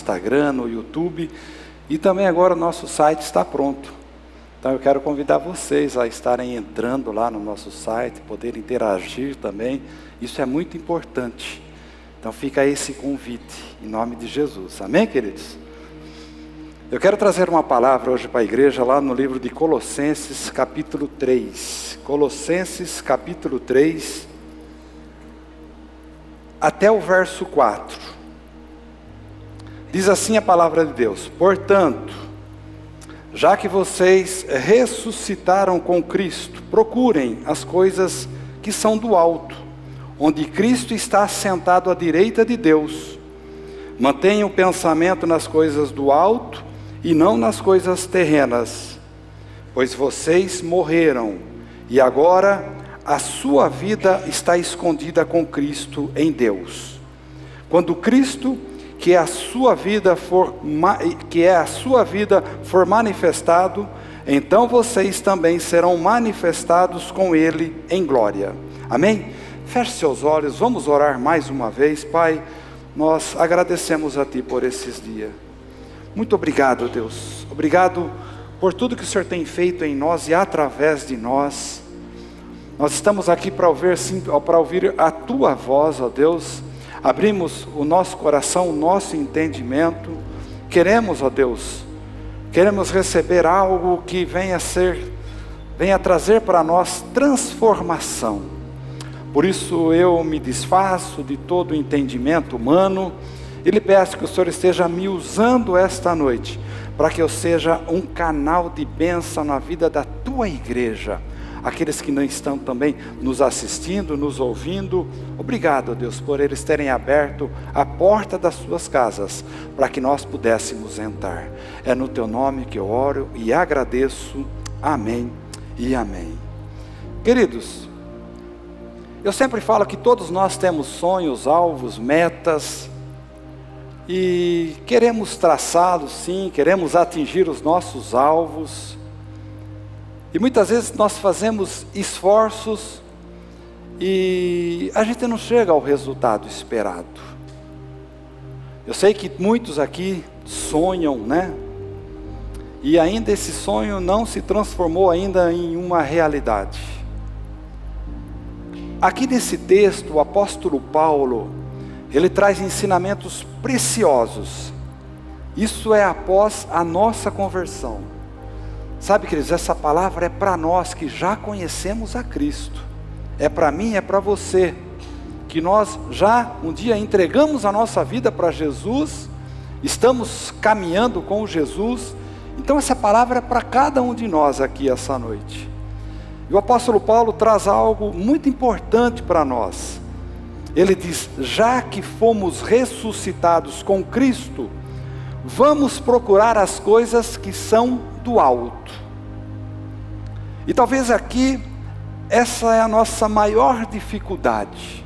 Instagram, no YouTube, e também agora o nosso site está pronto. Então eu quero convidar vocês a estarem entrando lá no nosso site, poderem interagir também. Isso é muito importante. Então fica esse convite, em nome de Jesus. Amém, queridos? Eu quero trazer uma palavra hoje para a igreja, lá no livro de Colossenses, capítulo 3. Colossenses, capítulo 3, até o verso 4. Diz assim a palavra de Deus: portanto, já que vocês ressuscitaram com Cristo, procurem as coisas que são do alto, onde Cristo está assentado à direita de Deus. Mantenham o pensamento nas coisas do alto e não nas coisas terrenas, pois vocês morreram e agora a sua vida está escondida com Cristo em Deus. Quando Cristo, que é a sua vida for manifestado, então vocês também serão manifestados com Ele em glória. Amém? Feche seus olhos, vamos orar mais uma vez. Pai, nós agradecemos a Ti por esses dias. Muito obrigado, Deus. Obrigado por tudo que o Senhor tem feito em nós e através de nós. Nós estamos aqui para ouvir a Tua voz, ó Deus. Abrimos o nosso coração, o nosso entendimento. Queremos, ó Deus, queremos receber algo que venha trazer para nós transformação. Por isso eu me desfaço de todo o entendimento humano e lhe peço que o Senhor esteja me usando esta noite, para que eu seja um canal de bênção na vida da Tua igreja. Aqueles que não estão também nos assistindo, nos ouvindo, obrigado, Deus, por eles terem aberto a porta das suas casas, para que nós pudéssemos entrar. É no Teu nome que eu oro e agradeço. Amém e amém. Queridos, eu sempre falo que todos nós temos sonhos, alvos, metas, e queremos traçá-los, sim, queremos atingir os nossos alvos, e muitas vezes nós fazemos esforços, e a gente não chega ao resultado esperado. Eu sei que muitos aqui sonham, né? E ainda esse sonho não se transformou ainda em uma realidade. Aqui nesse texto, o apóstolo Paulo, ele traz ensinamentos preciosos. Isso é após a nossa conversão. Sabe, queridos, essa palavra é para nós que já conhecemos a Cristo. É para mim, é para você, que nós já um dia entregamos a nossa vida para Jesus, estamos caminhando com Jesus. Então essa palavra é para cada um de nós aqui essa noite. E o apóstolo Paulo traz algo muito importante para nós. Ele diz: já que fomos ressuscitados com Cristo, vamos procurar as coisas que são do alto. E talvez aqui, essa é a nossa maior dificuldade.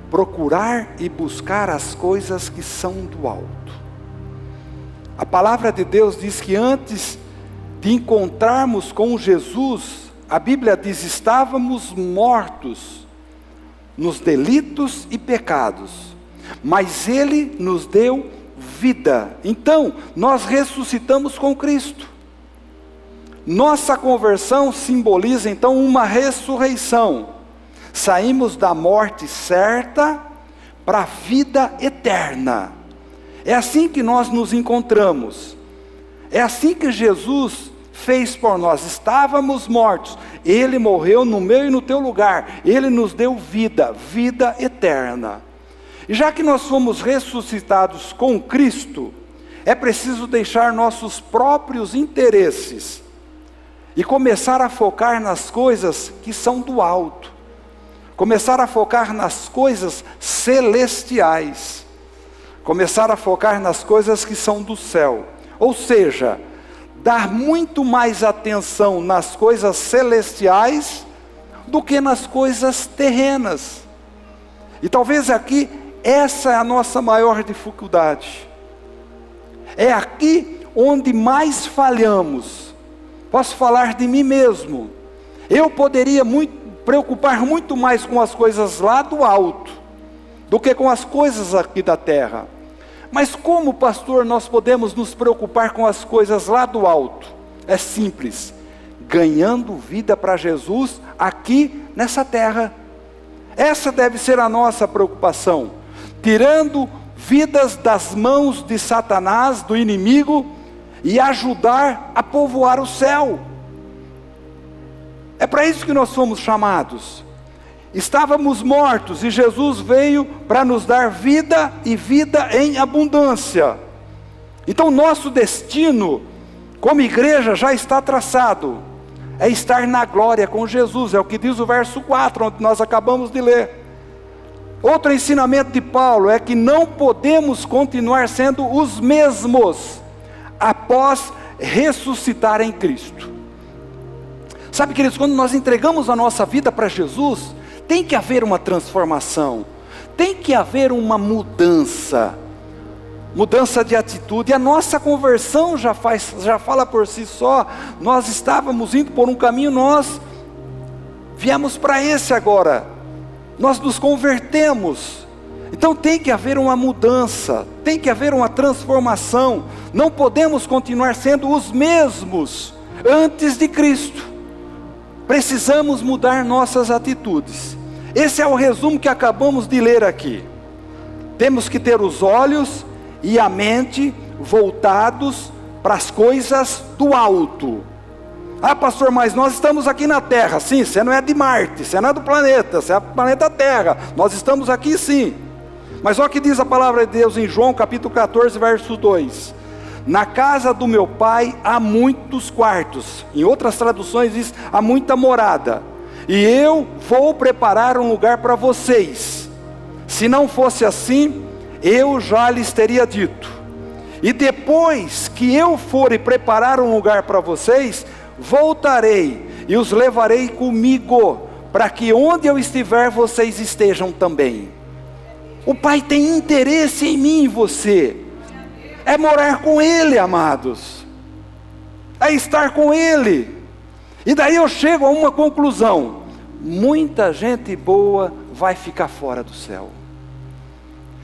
Procurar e buscar as coisas que são do alto. A palavra de Deus diz que antes de encontrarmos com Jesus, a Bíblia diz: estávamos mortos nos delitos e pecados, mas Ele nos deu vida. Então, nós ressuscitamos com Cristo. Nossa conversão simboliza então uma ressurreição. Saímos da morte certa para a vida eterna. É assim que nós nos encontramos. É assim que Jesus fez por nós. Estávamos mortos, Ele morreu no meu e no teu lugar, Ele nos deu vida, vida eterna. E já que nós fomos ressuscitados com Cristo, é preciso deixar nossos próprios interesses e começar a focar nas coisas que são do alto, começar a focar nas coisas celestiais, começar a focar nas coisas que são do céu, ou seja, dar muito mais atenção nas coisas celestiais do que nas coisas terrenas. E talvez aqui, essa é a nossa maior dificuldade. É aqui onde mais falhamos. Posso falar de mim mesmo. Eu poderia preocupar muito mais com as coisas lá do alto, do que com as coisas aqui da terra. Mas como, pastor, nós podemos nos preocupar com as coisas lá do alto? É simples, ganhando vida para Jesus aqui nessa terra. Essa deve ser a nossa preocupação, tirando vidas das mãos de Satanás, do inimigo, e ajudar a povoar o céu. É para isso que nós fomos chamados. Estávamos mortos e Jesus veio para nos dar vida e vida em abundância. Então nosso destino como igreja já está traçado. É estar na glória com Jesus, é o que diz o verso 4, onde nós acabamos de ler. Outro ensinamento de Paulo é que não podemos continuar sendo os mesmos após ressuscitar em Cristo. Sabe, queridos, quando nós entregamos a nossa vida para Jesus, tem que haver uma transformação, tem que haver uma mudança de atitude. A nossa conversão já fala por si só. Nós estávamos indo por um caminho, nós viemos para esse agora, nós nos convertemos. Então tem que haver uma mudança, tem que haver uma transformação. Não podemos continuar sendo os mesmos antes de Cristo. Precisamos mudar nossas atitudes. Esse é o resumo que acabamos de ler aqui. Temos que ter os olhos e a mente voltados para as coisas do alto. Ah, pastor, mas nós estamos aqui na Terra. Sim, você não é de Marte, você não é do planeta, você é do planeta Terra. Nós estamos aqui sim. Mas olha o que diz a palavra de Deus em João capítulo 14, verso 2. Na casa do meu pai há muitos quartos. Em outras traduções diz, há muita morada. E eu vou preparar um lugar para vocês. Se não fosse assim, eu já lhes teria dito. E depois que eu for e preparar um lugar para vocês, voltarei e os levarei comigo, para que onde eu estiver, vocês estejam também. O Pai tem interesse em mim e você. É morar com Ele, amados. É estar com Ele. E daí eu chego a uma conclusão. Muita gente boa vai ficar fora do céu.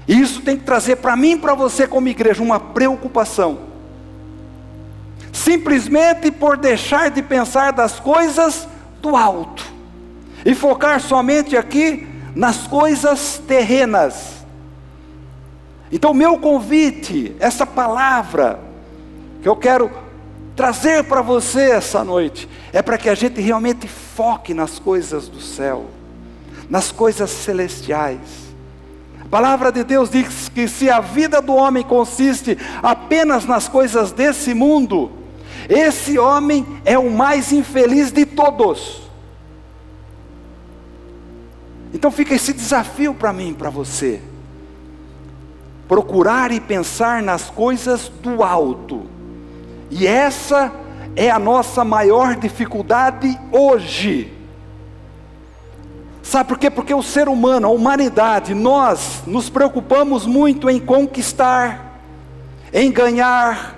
E isso tem que trazer para mim e para você como igreja uma preocupação. Simplesmente por deixar de pensar das coisas do alto. E focar somente aqui nas coisas terrenas. Então meu convite, essa palavra que eu quero trazer para você essa noite, é para que a gente realmente foque nas coisas do céu, nas coisas celestiais. A palavra de Deus diz que se a vida do homem consiste apenas nas coisas desse mundo, esse homem é o mais infeliz de todos. Então fica esse desafio para mim e para você. Procurar e pensar nas coisas do alto. E essa é a nossa maior dificuldade hoje. Sabe por quê? Porque o ser humano, a humanidade, nós nos preocupamos muito em conquistar, em ganhar,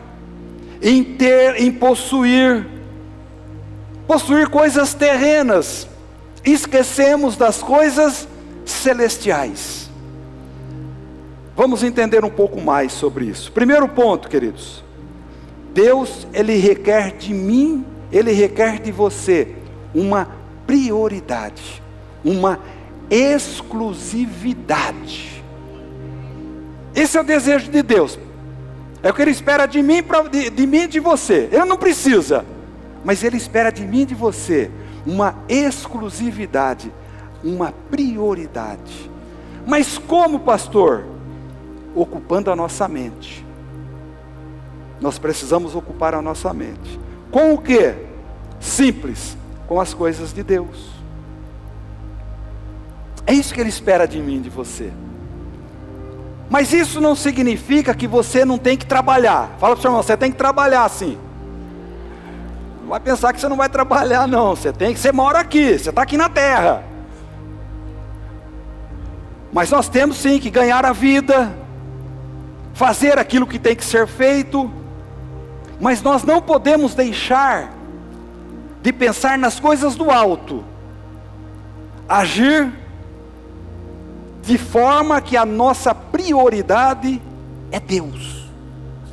em ter, em possuir coisas terrenas. Esquecemos das coisas celestiais. Vamos entender um pouco mais sobre isso. Primeiro ponto, queridos. Deus, Ele requer de mim, Ele requer de você uma prioridade, uma exclusividade. Esse é o desejo de Deus. É o que Ele espera de mim, de mim e de você. Ele não precisa, mas Ele espera de mim e de você uma exclusividade, uma prioridade. Mas como, pastor? Ocupando a nossa mente. Nós precisamos ocupar a nossa mente. Com o quê? Simples, com as coisas de Deus. É isso que Ele espera de mim e de você. Mas isso não significa que você não tem que trabalhar. Fala para o seu irmão, você tem que trabalhar sim. Não vai pensar que você não vai trabalhar não. Você mora aqui, você está aqui na terra. Mas nós temos sim que ganhar a vida, fazer aquilo que tem que ser feito. Mas nós não podemos deixar de pensar nas coisas do alto, agir de forma que a nossa prioridade é Deus.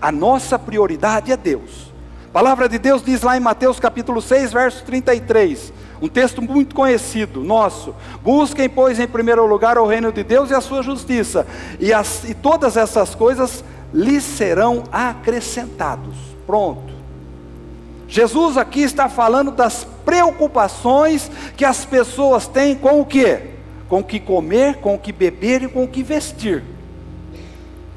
A nossa prioridade é Deus. A palavra de Deus diz lá em Mateus capítulo 6, verso 33, um texto muito conhecido, nosso: busquem, pois, em primeiro lugar o reino de Deus e a sua justiça, e todas essas coisas lhes serão acrescentados. Pronto. Jesus aqui está falando das preocupações que as pessoas têm com o quê? Com o que comer, com o que beber e com o que vestir.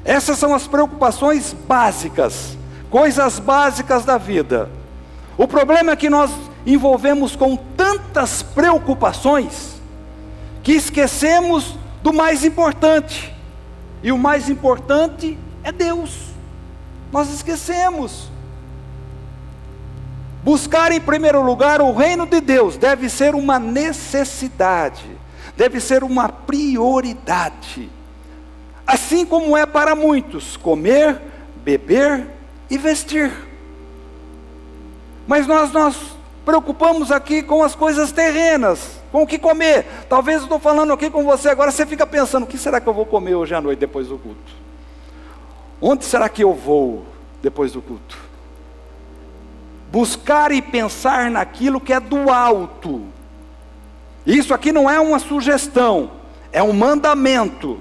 Essas são as preocupações básicas, coisas básicas da vida. O problema é que nós envolvemos com tantas preocupações que esquecemos do mais importante. E o mais importante é Deus. Nós esquecemos. Buscar em primeiro lugar o reino de Deus deve ser uma necessidade, deve ser uma prioridade. Assim como é para muitos, comer, beber e vestir. Mas nós preocupamos aqui com as coisas terrenas, com o que comer. Talvez eu estou falando aqui com você agora, você fica pensando: o que será que eu vou comer hoje à noite depois do culto? Onde será que eu vou depois do culto? Buscar e pensar naquilo que é do alto. Isso aqui não é uma sugestão, é um mandamento.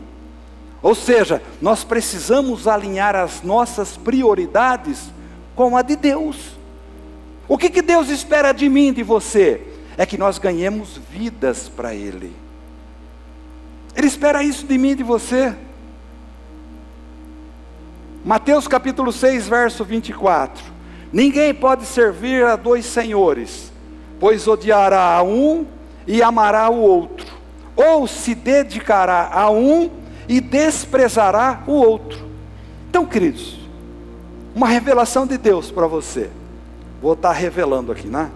Ou seja, nós precisamos alinhar as nossas prioridades com a de Deus. O que Deus espera de mim e de você? É que nós ganhemos vidas para Ele. Ele espera isso de mim e de você. Mateus capítulo 6, verso 24. Ninguém pode servir a dois senhores, pois odiará a um e amará o outro, ou se dedicará a um e desprezará o outro. Então, queridos, uma revelação de Deus para você. Vou estar revelando aqui, né?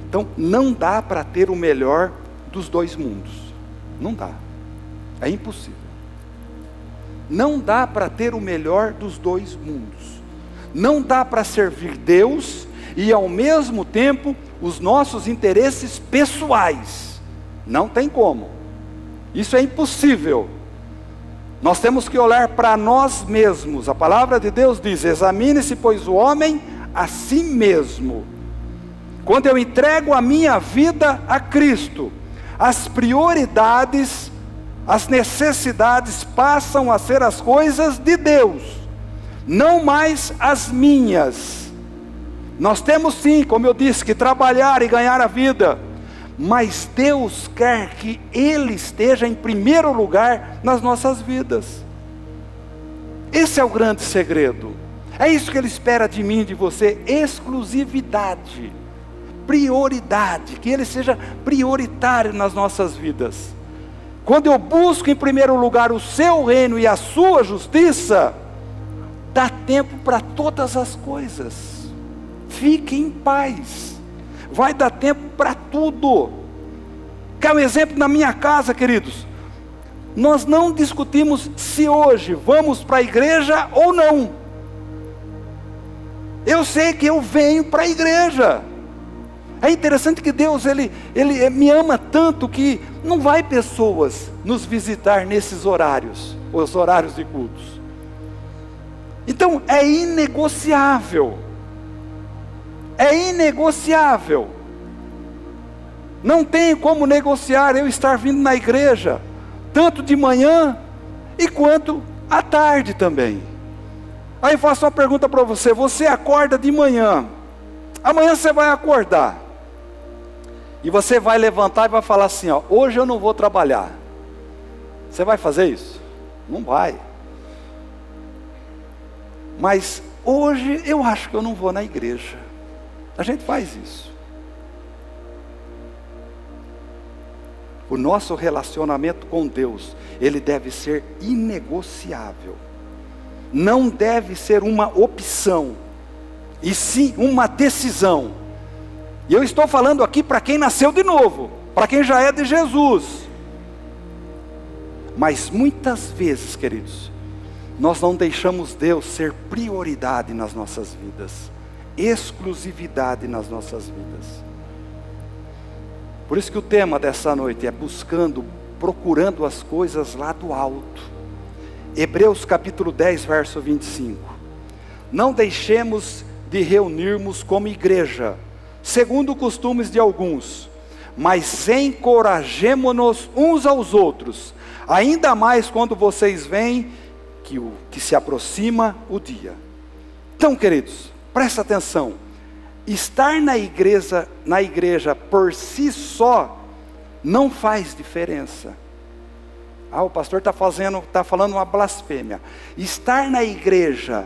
Então, não dá para ter o melhor dos dois mundos. Não dá. É impossível. Não dá para ter o melhor dos dois mundos. Não dá para servir Deus e ao mesmo tempo os nossos interesses pessoais. Não tem como. Isso é impossível. Nós temos que olhar para nós mesmos. A palavra de Deus diz: examine-se, pois, o homem a si mesmo. Quando eu entrego a minha vida a Cristo, as prioridades, as necessidades passam a ser as coisas de Deus, não mais as minhas. Nós temos sim, como eu disse, que trabalhar e ganhar a vida, mas Deus quer que Ele esteja em primeiro lugar nas nossas vidas. Esse é o grande segredo. É isso que Ele espera de mim e de você: exclusividade, prioridade, que Ele seja prioritário nas nossas vidas. Quando eu busco em primeiro lugar o seu reino e a sua justiça, dá tempo para todas as coisas. Fique em paz, vai dar tempo para tudo. Quer um exemplo na minha casa, queridos? Nós não discutimos se hoje vamos para a igreja ou não. Eu sei que eu venho para a igreja. É interessante que Deus, Ele me ama tanto que não vai pessoas nos visitar nesses horários, os horários de cultos. Então é inegociável. É inegociável. Não tem como negociar eu estar vindo na igreja, tanto de manhã e quanto à tarde também. Aí eu faço uma pergunta para você: você acorda de manhã, amanhã você vai acordar, e você vai levantar e vai falar assim: ó, hoje eu não vou trabalhar. Você vai fazer isso? Não vai. Mas hoje eu acho que eu não vou na igreja. A gente faz isso. O nosso relacionamento com Deus, ele deve ser inegociável. Não deve ser uma opção, e sim uma decisão. E eu estou falando aqui para quem nasceu de novo, para quem já é de Jesus. Mas muitas vezes, queridos, nós não deixamos Deus ser prioridade nas nossas vidas, exclusividade nas nossas vidas. Por isso que o tema dessa noite é procurando as coisas lá do alto. Hebreus capítulo 10, verso 25. Não deixemos de reunirmos como igreja, segundo costumes de alguns, mas encorajemo-nos uns aos outros, ainda mais quando vocês veem que se aproxima o dia. Então, queridos, presta atenção. Estar na igreja por si só não faz diferença. O pastor está falando uma blasfêmia. Estar na igreja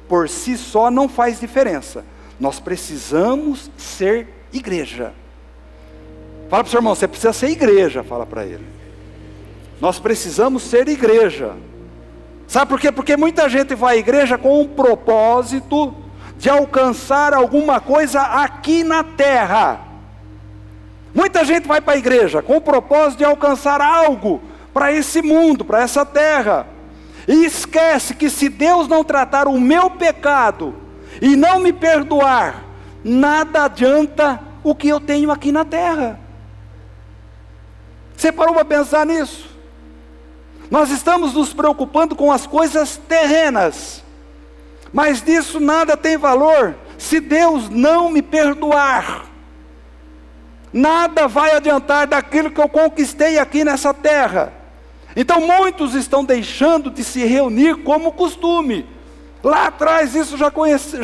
por si só não faz diferença. Nós precisamos ser igreja. Fala para o seu irmão, você precisa ser igreja, fala para ele. Nós precisamos ser igreja. Sabe por quê? Porque muita gente vai à igreja com um propósito de alcançar alguma coisa aqui na terra. Muita gente vai para a igreja com o propósito de alcançar algo para esse mundo, para essa terra. E esquece que se Deus não tratar o meu pecado e não me perdoar, nada adianta o que eu tenho aqui na terra. Você parou para pensar nisso? Nós estamos nos preocupando com as coisas terrenas, mas disso nada tem valor se Deus não me perdoar. Nada vai adiantar daquilo que eu conquistei aqui nessa terra. Então muitos estão deixando de se reunir como costume. Lá atrás isso já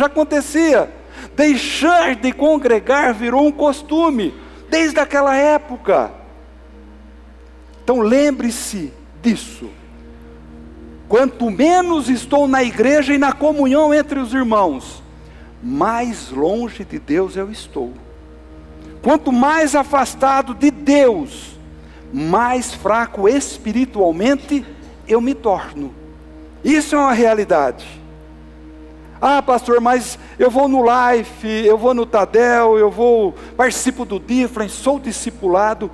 acontecia. Deixar de congregar virou um costume, desde aquela época. Então lembre-se disso. Quanto menos estou na igreja e na comunhão entre os irmãos, mais longe de Deus eu estou. Quanto mais afastado de Deus, mais fraco espiritualmente eu me torno. Isso é uma realidade. Pastor, mas eu vou no Life, eu vou no Tadel, participo do Different, sou discipulado.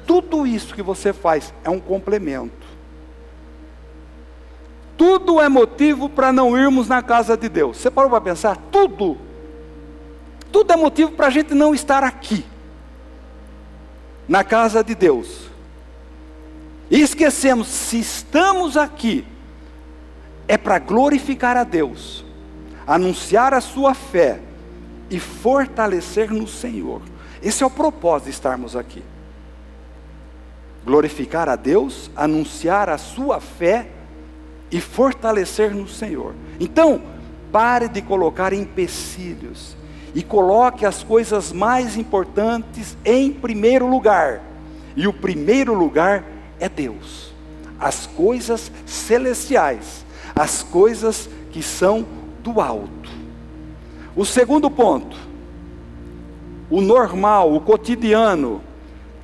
Tudo isso que você faz é um complemento. Tudo é motivo para não irmos na casa de Deus. Você parou para pensar? Tudo é motivo para a gente não estar aqui, na casa de Deus. E esquecemos, se estamos aqui, é para glorificar a Deus, anunciar a sua fé e fortalecer no Senhor. Esse é o propósito de estarmos aqui. Glorificar a Deus, anunciar a sua fé e fortalecer no Senhor. Então, pare de colocar empecilhos e coloque as coisas mais importantes em primeiro lugar. E o primeiro lugar é Deus. As coisas celestiais, as coisas que são do alto. O segundo ponto, o normal, o cotidiano,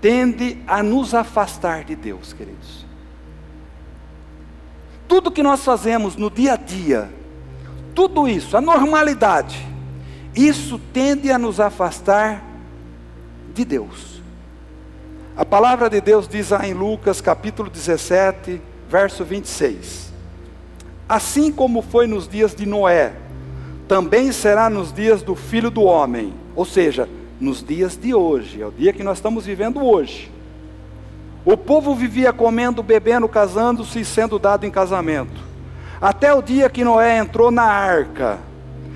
tende a nos afastar de Deus, queridos. Tudo que nós fazemos no dia a dia, tudo isso, a normalidade, isso tende a nos afastar de Deus. A palavra de Deus diz em Lucas capítulo 17, verso 26. Assim como foi nos dias de Noé, também será nos dias do Filho do Homem. Ou seja, nos dias de hoje, é o dia que nós estamos vivendo hoje. O povo vivia comendo, bebendo, casando-se e sendo dado em casamento, até o dia que Noé entrou na arca.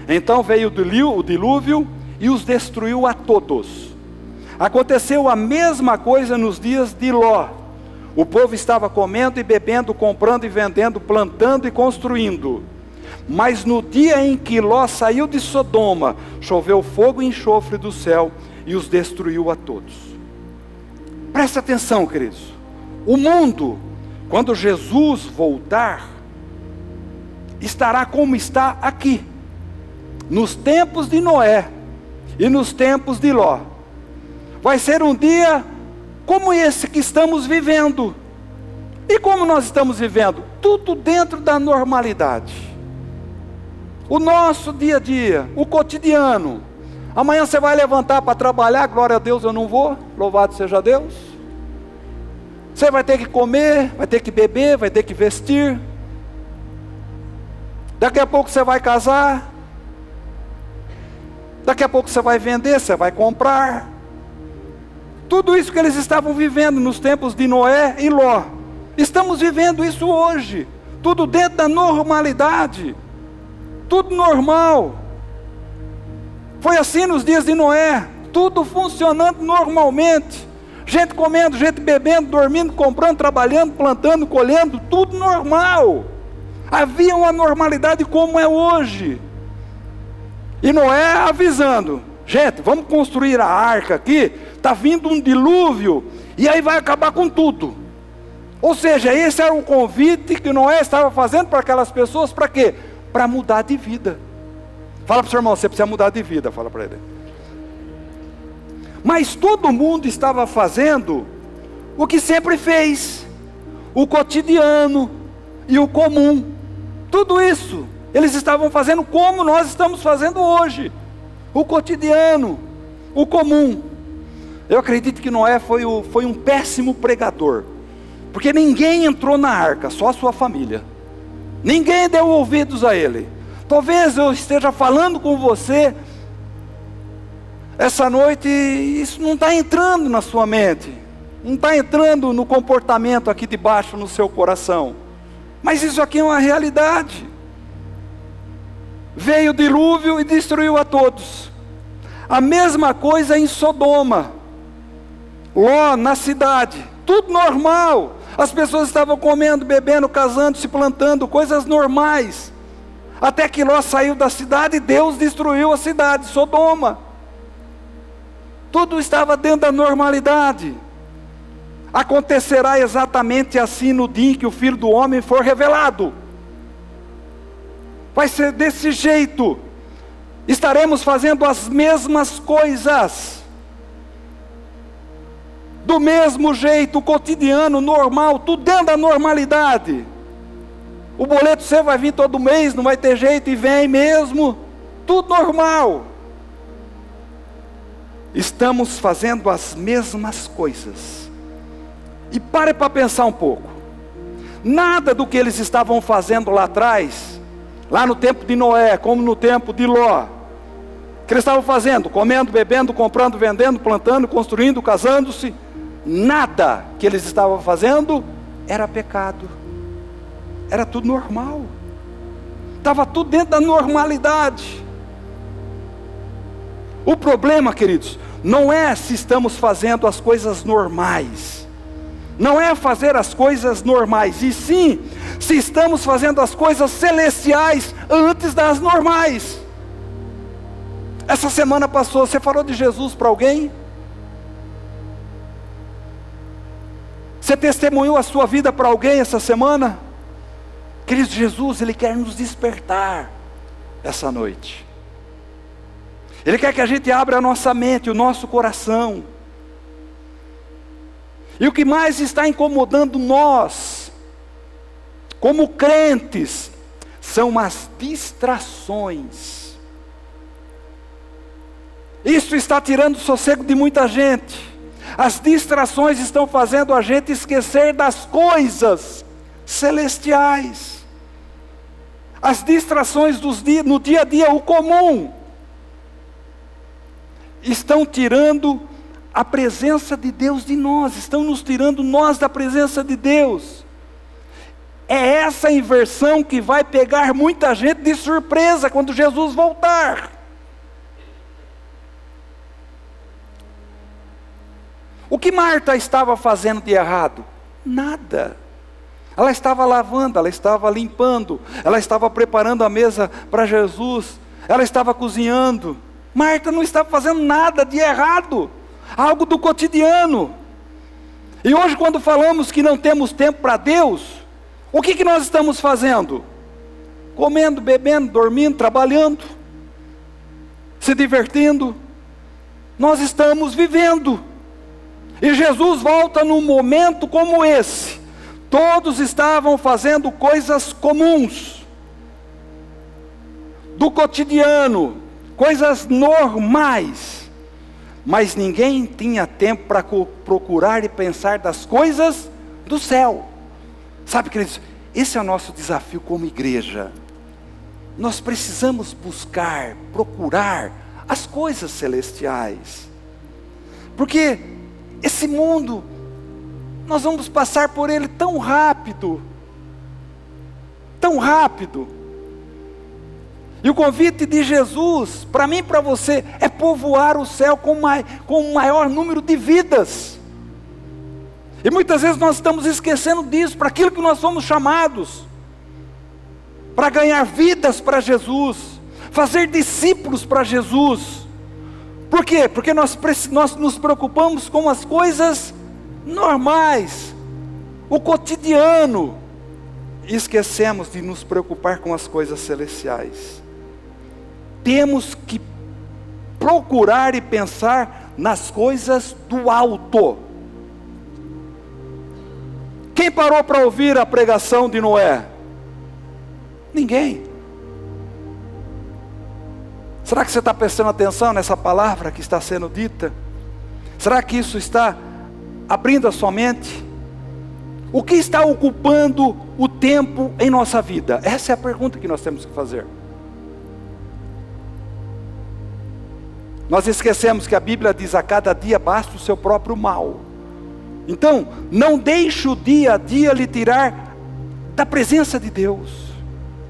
Então veio o dilúvio e os destruiu a todos. Aconteceu a mesma coisa nos dias de Ló. O povo estava comendo e bebendo, comprando e vendendo, plantando e construindo. Mas no dia em que Ló saiu de Sodoma, choveu fogo e enxofre do céu e os destruiu a todos. Presta atenção, queridos. O mundo, quando Jesus voltar, estará como está aqui, nos tempos de Noé e nos tempos de Ló. Vai ser um dia como esse que estamos vivendo. E como nós estamos vivendo? Tudo dentro da normalidade. O nosso dia a dia, o cotidiano. Amanhã você vai levantar para trabalhar, glória a Deus, eu não vou, louvado seja Deus. Você vai ter que comer, vai ter que beber, vai ter que vestir. Daqui a pouco você vai casar. Daqui a pouco você vai vender, você vai comprar. Tudo isso que eles estavam vivendo nos tempos de Noé e Ló. Estamos vivendo isso hoje. tudo dentro da normalidade, tudo normal. Foi assim nos dias de Noé, tudo funcionando normalmente, gente comendo, gente bebendo, dormindo, comprando, trabalhando, plantando, colhendo, tudo normal. Havia uma normalidade como é hoje. E Noé avisando: gente, vamos construir a arca aqui, está vindo um dilúvio, e aí vai acabar com tudo. Ou seja, esse era o convite que Noé estava fazendo para aquelas pessoas, para quê? Para mudar de vida. Fala para o seu irmão, você precisa mudar de vida, fala para ele. Mas todo mundo estava fazendo o que sempre fez, o cotidiano e o comum. Tudo isso, eles estavam fazendo como nós estamos fazendo hoje, o cotidiano, o comum. Eu acredito que Noé foi um péssimo pregador, porque ninguém entrou na arca, só a sua família. Ninguém deu ouvidos a ele. Talvez eu esteja falando com você essa noite, e isso não está entrando na sua mente, não está entrando no comportamento aqui de baixo no seu coração. Mas isso aqui é uma realidade. Veio o dilúvio e destruiu a todos. A mesma coisa em Sodoma, Ló na cidade, tudo normal. As pessoas estavam comendo, bebendo, casando, se plantando, coisas normais. Até que Ló saiu da cidade e Deus destruiu a cidade, Sodoma. Tudo estava dentro da normalidade. Acontecerá exatamente assim no dia em que o Filho do Homem for revelado. Vai ser desse jeito. Estaremos fazendo as mesmas coisas, do mesmo jeito, cotidiano, normal, tudo dentro da normalidade. O boleto seu vai vir todo mês, não vai ter jeito, e vem mesmo, tudo normal. Estamos fazendo as mesmas coisas. E pare para pensar um pouco. Nada do que eles estavam fazendo lá atrás, lá no tempo de Noé, como no tempo de Ló, que eles estavam fazendo, comendo, bebendo, comprando, vendendo, plantando, construindo, casando-se, nada que eles estavam fazendo era pecado. Era tudo normal. Estava tudo dentro da normalidade. O problema, queridos, não é se estamos fazendo as coisas normais. Não é fazer as coisas normais, e sim, se estamos fazendo as coisas celestiais antes das normais. Essa semana passou, você falou de Jesus para alguém? Você testemunhou a sua vida para alguém essa semana? Querido, Jesus, Ele quer nos despertar essa noite. Ele quer que a gente abra a nossa mente, o nosso coração. E o que mais está incomodando nós, como crentes, são as distrações. Isso está tirando o sossego de muita gente. As distrações estão fazendo a gente esquecer das coisas celestiais. As distrações no dia a dia, o comum, estão tirando a presença de Deus de nós, estão nos tirando nós da presença de Deus. É essa inversão que vai pegar muita gente de surpresa quando Jesus voltar. O que Marta estava fazendo de errado? Nada. Ela estava lavando, ela estava limpando, ela estava preparando a mesa para Jesus, ela estava cozinhando. Marta não estava fazendo nada de errado, algo do cotidiano. E hoje, quando falamos que não temos tempo para Deus, o que nós estamos fazendo? Comendo, bebendo, dormindo, trabalhando, se divertindo. Nós estamos vivendo. E Jesus volta num momento como esse. Todos estavam fazendo coisas comuns, do cotidiano, coisas normais, mas ninguém tinha tempo para procurar e pensar das coisas do céu. Sabe, queridos, esse é o nosso desafio como igreja. Nós precisamos buscar, procurar as coisas celestiais, porque esse mundo, nós vamos passar por ele tão rápido. tão rápido. E o convite de Jesus, para mim e para você, é povoar o céu com o maior número de vidas. E muitas vezes nós estamos esquecendo disso, para aquilo que nós somos chamados. Para ganhar vidas para Jesus, fazer discípulos para Jesus. Por quê? Porque nós nos preocupamos com as coisas normais, o cotidiano, e esquecemos de nos preocupar com as coisas celestiais. Temos que procurar e pensar nas coisas do alto. Quem parou para ouvir a pregação de Noé? Ninguém. Será que você está prestando atenção nessa palavra que está sendo dita? Será que isso está abrindo a sua mente? O que está ocupando o tempo em nossa vida? Essa é a pergunta que nós temos que fazer. Nós esquecemos que a Bíblia diz: a cada dia basta o seu próprio mal. Então, não deixe o dia a dia lhe tirar da presença de Deus.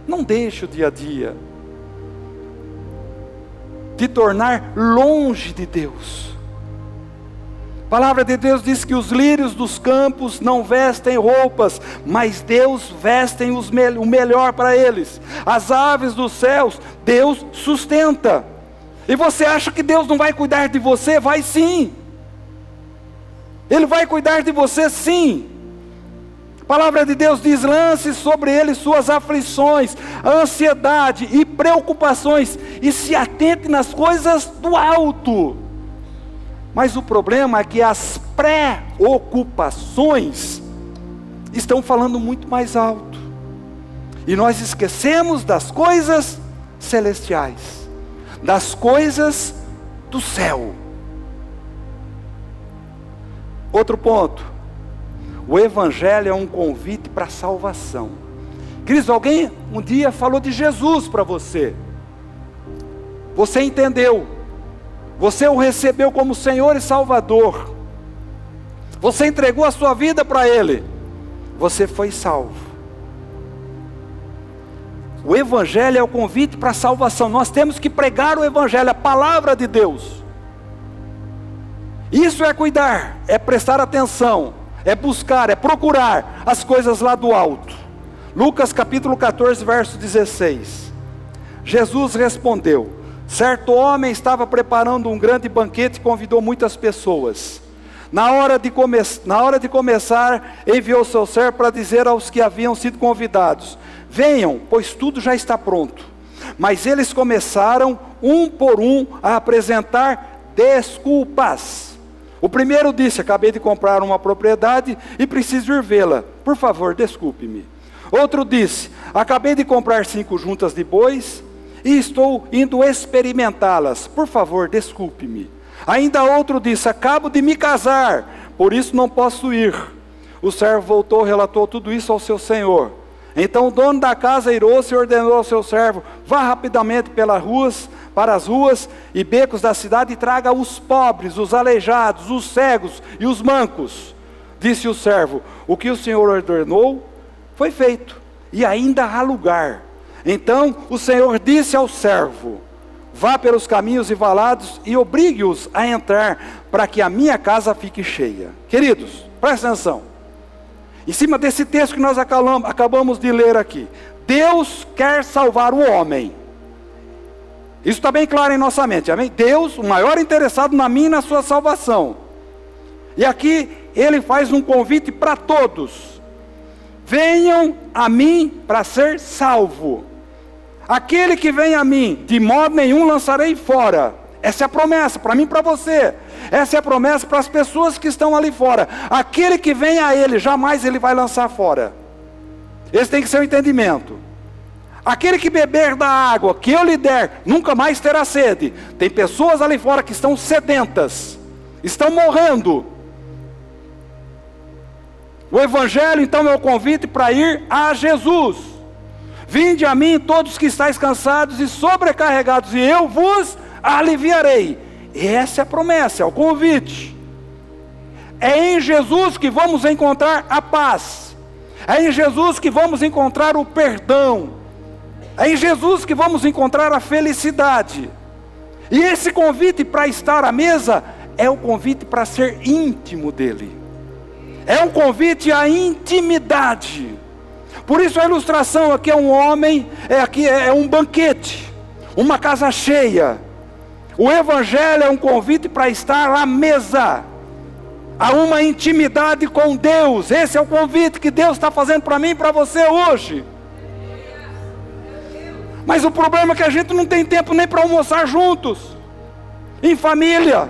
Não deixe o dia a dia te tornar longe de Deus. A palavra de Deus diz que os lírios dos campos não vestem roupas, mas Deus vestem o melhor para eles. As aves dos céus, Deus sustenta. E você acha que Deus não vai cuidar de você? Vai sim. Ele vai cuidar de você sim. A palavra de Deus diz: lance sobre ele suas aflições, ansiedade e preocupações, e se atente nas coisas do alto. Mas o problema é que as preocupações estão falando muito mais alto, e nós esquecemos das coisas celestiais, das coisas do céu. Outro ponto: o Evangelho é um convite para a salvação. Queridos, alguém um dia falou de Jesus para você. Você entendeu. Você o recebeu como Senhor e Salvador. Você entregou a sua vida para Ele. Você foi salvo. O Evangelho é o convite para a salvação. Nós temos que pregar o Evangelho, a palavra de Deus. Isso é cuidar, é prestar atenção, é buscar, é procurar as coisas lá do alto. Lucas capítulo 14, verso 16. Jesus respondeu: certo homem estava preparando um grande banquete e convidou muitas pessoas. Na hora de começar, enviou seu servo para dizer aos que haviam sido convidados: venham, pois tudo já está pronto. Mas eles começaram, um por um, a apresentar desculpas. O primeiro disse: acabei de comprar uma propriedade e preciso ir vê-la. Por favor, desculpe-me. Outro disse: acabei de comprar 5 juntas de bois e estou indo experimentá-las. Por favor, desculpe-me. Ainda outro disse: acabo de me casar, por isso não posso ir. O servo voltou, relatou tudo isso ao seu senhor. Então o dono da casa irou-se e ordenou ao seu servo: vá rapidamente para as ruas e becos da cidade e traga os pobres, os aleijados, os cegos e os mancos. Disse o servo: o que o senhor ordenou foi feito, e ainda há lugar. Então o senhor disse ao servo: vá pelos caminhos e valados e obrigue-os a entrar, para que a minha casa fique cheia. Queridos, presta atenção. Em cima desse texto que nós acabamos de ler aqui, Deus quer salvar o homem. Isso está bem claro em nossa mente, amém? Deus, o maior interessado na minha e na sua salvação. E aqui Ele faz um convite para todos: venham a mim para ser salvo. Aquele que vem a mim, de modo nenhum lançarei fora. Essa é a promessa para mim e para você. Essa é a promessa para as pessoas que estão ali fora. Aquele que vem a Ele, jamais Ele vai lançar fora. Esse tem que ser o entendimento. Aquele que beber da água que eu lhe der, nunca mais terá sede. Tem pessoas ali fora que estão sedentas, estão morrendo. O Evangelho então é o convite para ir a Jesus. Vinde a mim todos que estáis cansados e sobrecarregados, e eu vos aliviarei. Essa é a promessa, é o convite. É em Jesus que vamos encontrar a paz. É em Jesus que vamos encontrar o perdão. É em Jesus que vamos encontrar a felicidade. E esse convite para estar à mesa é o convite para ser íntimo dele. É um convite à intimidade. Por isso a ilustração aqui é um homem, é um banquete, uma casa cheia. O Evangelho é um convite para estar à mesa. Há uma intimidade com Deus. Esse é o convite que Deus está fazendo para mim e para você hoje. Mas o problema é que a gente não tem tempo nem para almoçar juntos, em família.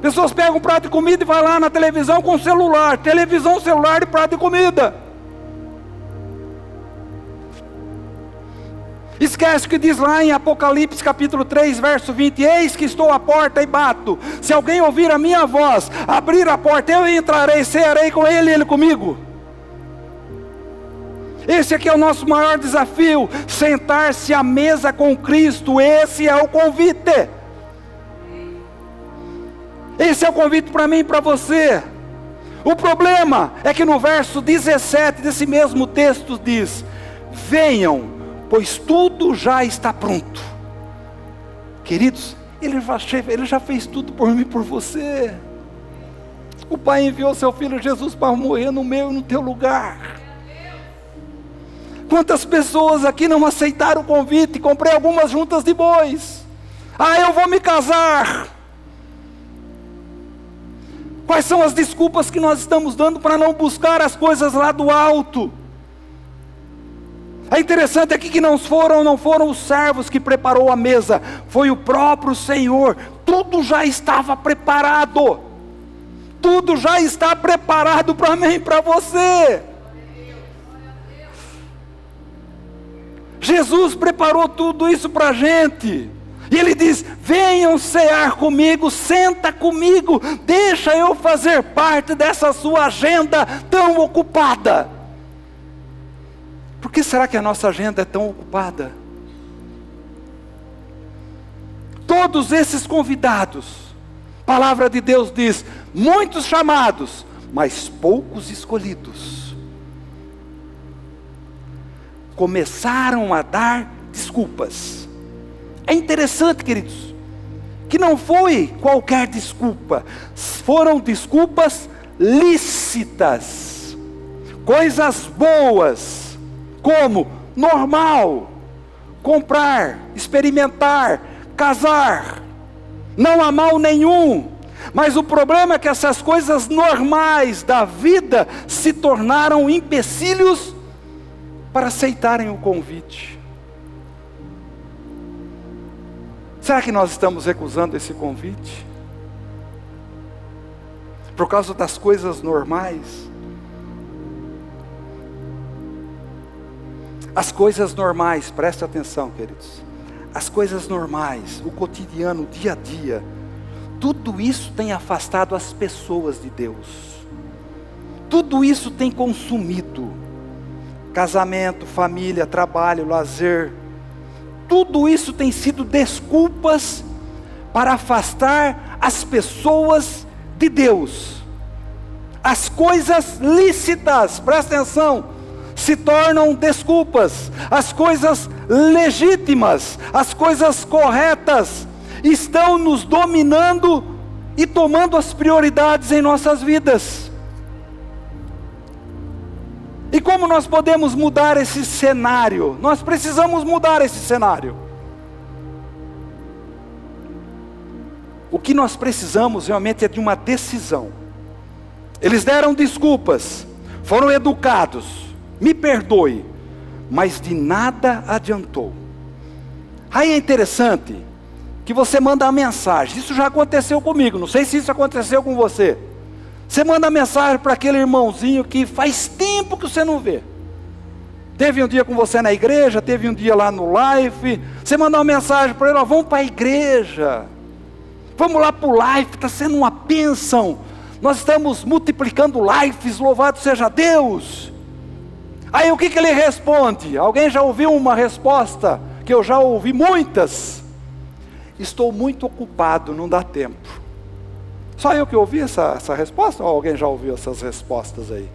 Pessoas pegam um prato de comida e vai lá na televisão com o celular. Televisão, celular e prato de comida. Esquece o que diz lá em Apocalipse capítulo 3, verso 20. Eis que estou à porta e bato. Se alguém ouvir a minha voz, abrir a porta, eu entrarei, cearei com ele e ele comigo. Esse aqui é o nosso maior desafio. Sentar-se à mesa com Cristo. Esse é o convite. Esse é o convite para mim e para você. O problema é que no verso 17 desse mesmo texto diz: venham, pois tudo já está pronto. Queridos, Ele já fez tudo por mim e por você. O Pai enviou seu Filho Jesus para morrer no meu e no teu lugar. Quantas pessoas aqui não aceitaram o convite? Comprei algumas juntas de bois. Eu vou me casar. Quais são as desculpas que nós estamos dando para não buscar as coisas lá do alto? É interessante aqui que não foram os servos que preparou a mesa, foi o próprio Senhor. Tudo já estava preparado. Tudo já está preparado para mim e para você. Jesus preparou tudo isso para a gente. E Ele diz: venham cear comigo, senta comigo, deixa eu fazer parte dessa sua agenda tão ocupada. Por que será que a nossa agenda é tão ocupada? Todos esses convidados, a palavra de Deus diz, muitos chamados, mas poucos escolhidos. Começaram a dar desculpas. É interessante, queridos, que não foi qualquer desculpa, foram desculpas lícitas, coisas boas, como normal, comprar, experimentar, casar, não há mal nenhum. Mas o problema é que essas coisas normais da vida se tornaram empecilhos para aceitarem o convite. Será que nós estamos recusando esse convite? Por causa das coisas normais? As coisas normais, preste atenção, queridos. As coisas normais, o cotidiano, o dia a dia, tudo isso tem afastado as pessoas de Deus. Tudo isso tem consumido. Casamento, família, trabalho, lazer. Tudo isso tem sido desculpas para afastar as pessoas de Deus. As coisas lícitas, presta atenção, se tornam desculpas. As coisas legítimas, as coisas corretas, estão nos dominando e tomando as prioridades em nossas vidas. E como nós podemos mudar esse cenário? Nós precisamos mudar esse cenário. O que nós precisamos realmente é de uma decisão. Eles deram desculpas, foram educados, me perdoe, mas de nada adiantou. Aí é interessante que você manda uma mensagem. Isso já aconteceu comigo, não sei se isso aconteceu com você. Você manda mensagem para aquele irmãozinho que faz tempo que você não vê. Teve um dia com você na igreja, teve um dia lá no live. Você manda uma mensagem para ele: vamos para a igreja, vamos lá para o live, está sendo uma bênção. Nós estamos multiplicando lives, louvado seja Deus. Aí o que ele responde? Alguém já ouviu uma resposta que eu já ouvi muitas? Estou muito ocupado, não dá tempo. Só eu que ouvi essa resposta? Ou alguém já ouviu essas respostas aí?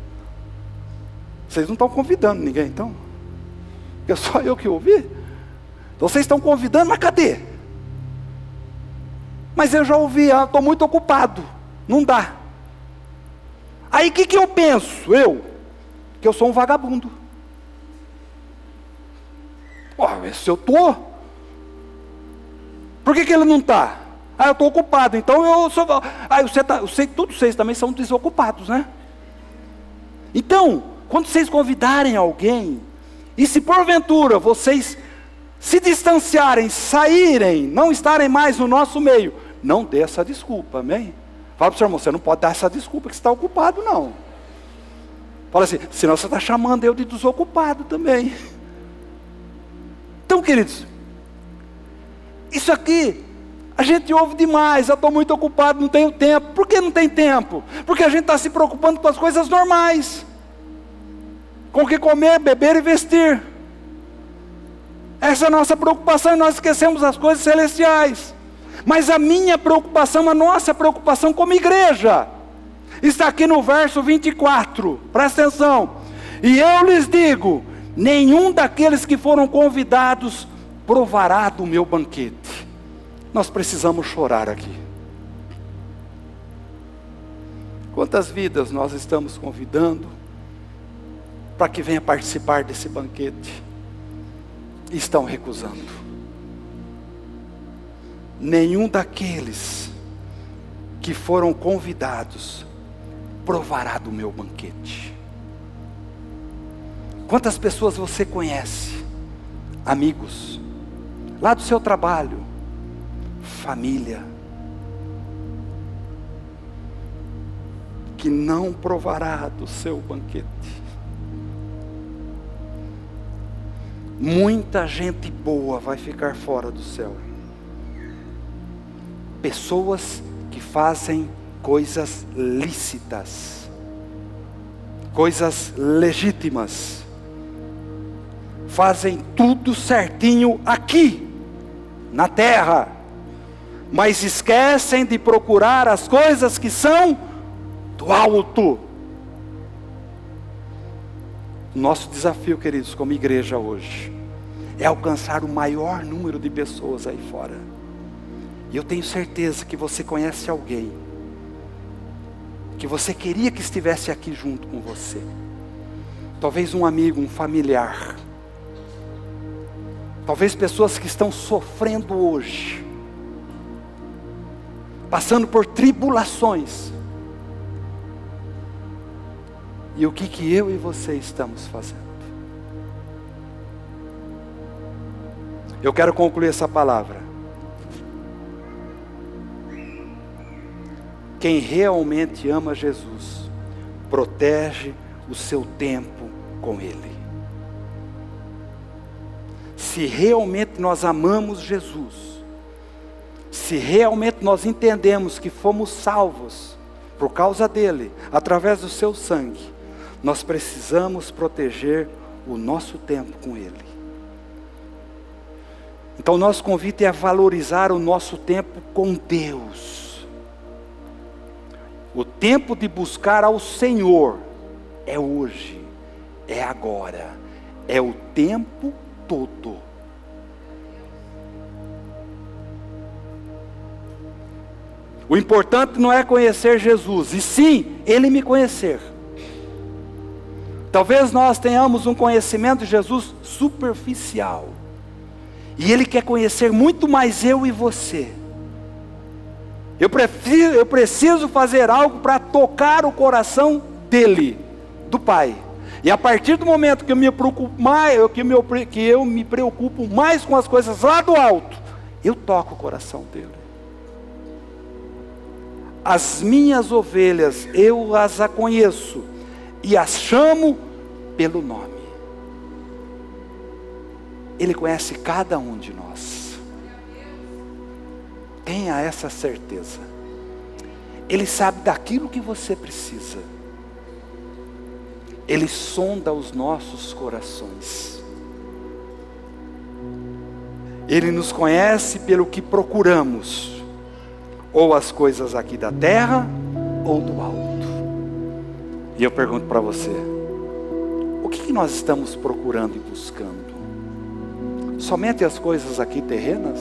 Vocês não estão convidando ninguém, então? Porque só eu que ouvi? Então vocês estão convidando, mas cadê? Mas eu já ouvi, estou muito ocupado, não dá. Aí o que eu penso? Que eu sou um vagabundo. Se eu estou, por que ele não está? Eu estou ocupado, então eu sou... todos vocês também são desocupados, né? Então, quando vocês convidarem alguém, e se porventura vocês se distanciarem, saírem, não estarem mais no nosso meio, não dê essa desculpa, amém? Fala para o seu irmão, você não pode dar essa desculpa que você está ocupado, não. Fala assim, senão você está chamando eu de desocupado também. Então, queridos, isso aqui, a gente ouve demais, eu estou muito ocupado, não tenho tempo. Por que não tem tempo? Porque a gente está se preocupando com as coisas normais. Com o que comer, beber e vestir. Essa é a nossa preocupação e nós esquecemos as coisas celestiais. Mas a minha preocupação, a nossa preocupação como igreja, está aqui no verso 24, presta atenção. E eu lhes digo, nenhum daqueles que foram convidados provará do meu banquete. Nós precisamos chorar aqui. Quantas vidas nós estamos convidando para que venha participar desse banquete e estão recusando? Nenhum daqueles que foram convidados provará do meu banquete. Quantas pessoas você conhece, amigos, lá do seu trabalho, família, que não provará do seu banquete? Muita gente boa vai ficar fora do céu. Pessoas que fazem coisas lícitas, coisas legítimas, fazem tudo certinho aqui, na terra, mas esquecem de procurar as coisas que são do alto. Nosso desafio, queridos, como igreja hoje, é alcançar o maior número de pessoas aí fora. E eu tenho certeza que você conhece alguém que você queria que estivesse aqui junto com você. Talvez um amigo, um familiar. Talvez pessoas que estão sofrendo hoje, passando por tribulações. E o que eu e você estamos fazendo? Eu quero concluir essa palavra. Quem realmente ama Jesus, protege o seu tempo com Ele. Se realmente nós amamos Jesus, se realmente nós entendemos que fomos salvos por causa dEle, através do seu sangue, nós precisamos proteger o nosso tempo com Ele. Então nosso convite é valorizar o nosso tempo com Deus. O tempo de buscar ao Senhor é hoje, é agora, é o tempo todo. O importante não é conhecer Jesus, e sim, Ele me conhecer. Talvez nós tenhamos um conhecimento de Jesus superficial, e Ele quer conhecer muito mais eu e você. Eu preciso fazer algo para tocar o coração dele, do Pai. E a partir do momento que eu me preocupo mais, que eu me preocupo mais com as coisas lá do alto, eu toco o coração dele. As minhas ovelhas, eu as conheço e as chamo pelo nome. Ele conhece cada um de nós. Tenha essa certeza. Ele sabe daquilo que você precisa. Ele sonda os nossos corações. Ele nos conhece pelo que procuramos, ou as coisas aqui da terra, ou do alto. E eu pergunto para você, o que nós estamos procurando e buscando? Somente as coisas aqui terrenas?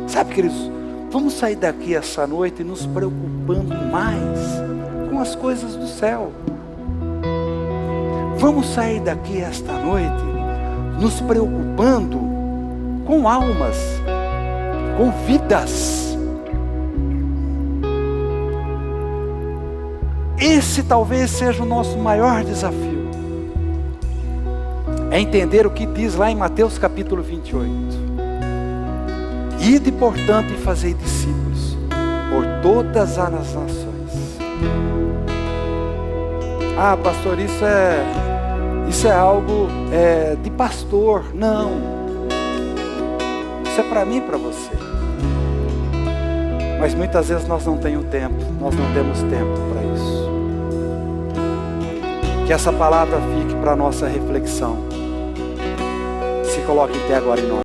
Sabe, queridos, vamos sair daqui essa noite nos preocupando mais com as coisas do céu. Vamos sair daqui esta noite nos preocupando com almas, com vidas. Esse talvez seja o nosso maior desafio. É entender o que diz lá em Mateus capítulo 28. Ide, portanto, e fazei discípulos por todas as nações. Ah, pastor, isso é algo de pastor. Não. Isso é para mim e para você. Mas muitas vezes nós não temos tempo. Nós não temos tempo para isso. Que essa palavra fique para a nossa reflexão. Se coloque até agora em nós.